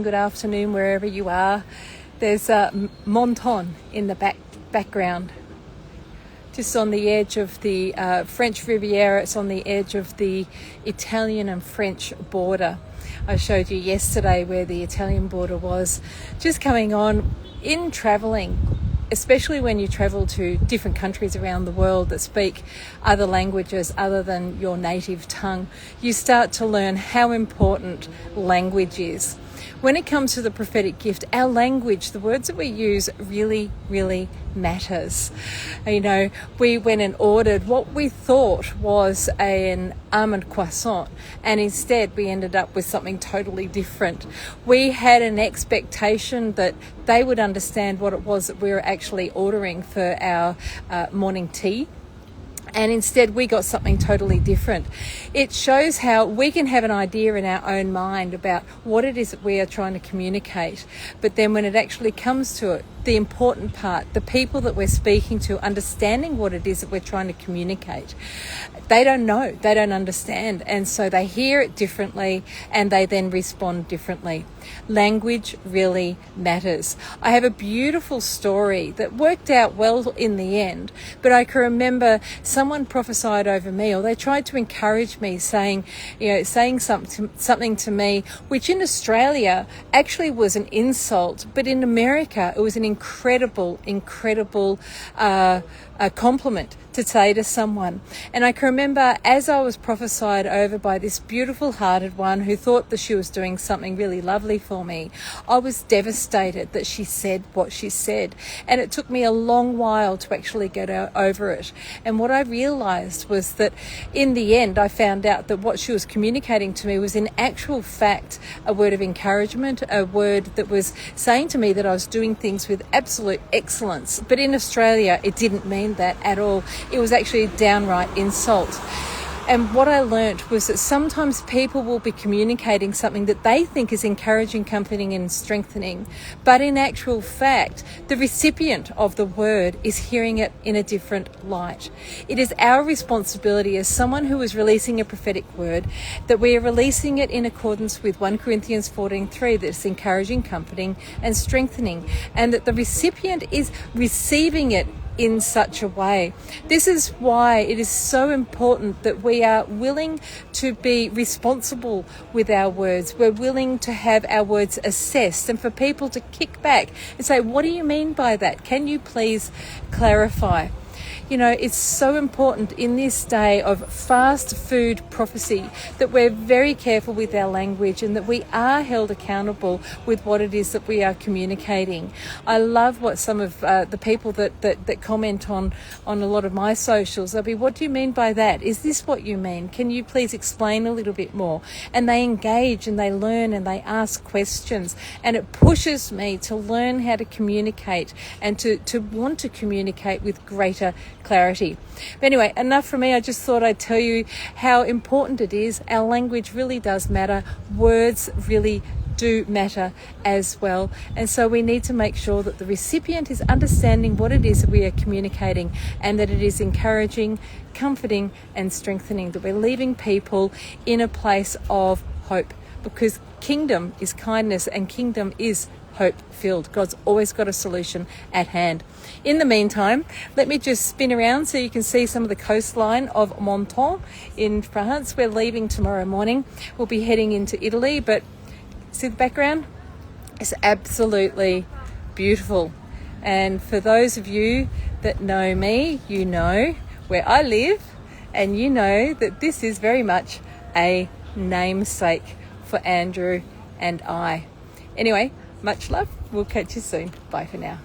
Good afternoon wherever you are. There's a Monton in the background, just on the edge of the French Riviera. It's on the edge of the Italian and French border. I showed you yesterday where the Italian border was. Just coming on in travelling, especially when you travel to different countries around the world that speak other languages other than your native tongue, you start to learn how important language is. When it comes to the prophetic gift, our language, the words that we use really, really matters. You know, we went and ordered what we thought was an almond croissant, and instead we ended up with something totally different. We had an expectation that they would understand what it was that we were actually ordering for our morning tea. And instead we got something totally different. It shows how we can have an idea in our own mind about what it is that we are trying to communicate. But then when it actually comes to it, the important part, the people that we're speaking to, understanding what it is that we're trying to communicate, they don't know, they don't understand. And so they hear it differently and they then respond differently. Language really matters. I have a beautiful story that worked out well in the end, but I can remember someone prophesied over me, or they tried to encourage me, saying something to me, which in Australia actually was an insult, but in America it was an incredible compliment to say to someone. And I can remember as I was prophesied over by this beautiful hearted one who thought that she was doing something really lovely for me, I was devastated that she said what she said. And it took me a long while to actually get over it. And what I realized was that in the end, I found out that what she was communicating to me was in actual fact a word of encouragement, a word that was saying to me that I was doing things with absolute excellence. But in Australia, it didn't mean that at all. It was actually a downright insult. And what I learnt was that sometimes people will be communicating something that they think is encouraging, comforting and strengthening. But in actual fact, the recipient of the word is hearing it in a different light. It is our responsibility as someone who is releasing a prophetic word that we are releasing it in accordance with 1 Corinthians 14:3, that it's encouraging, comforting and strengthening. And that the recipient is receiving it in such a way. This is why it is so important that we are willing to be responsible with our words. We're willing to have our words assessed, and for people to kick back and say, what do you mean by that? Can you please clarify? You know, it's so important in this day of fast food prophecy that we're very careful with our language and that we are held accountable with what it is that we are communicating. I love what some of the people that comment on a lot of my socials, they'll be, what do you mean by that? Is this what you mean? Can you please explain a little bit more? And they engage and they learn and they ask questions, and it pushes me to learn how to communicate and to want to communicate with greater clarity. But anyway, enough from me. I just thought I'd tell you how important it is. Our language really does matter. Words really do matter as well. And so we need to make sure that the recipient is understanding what it is that we are communicating, and that it is encouraging, comforting and strengthening, that we're leaving people in a place of hope, because kingdom is kindness and kingdom is hope-filled. God's always got a solution at hand. In the meantime, let me just spin around so you can see some of the coastline of Monton in France. We're leaving tomorrow morning. We'll be heading into Italy, but see the background? It's absolutely beautiful. And for those of you that know me, you know where I live, and you know that this is very much a namesake for Andrew and I. Anyway, much love. We'll catch you soon. Bye for now.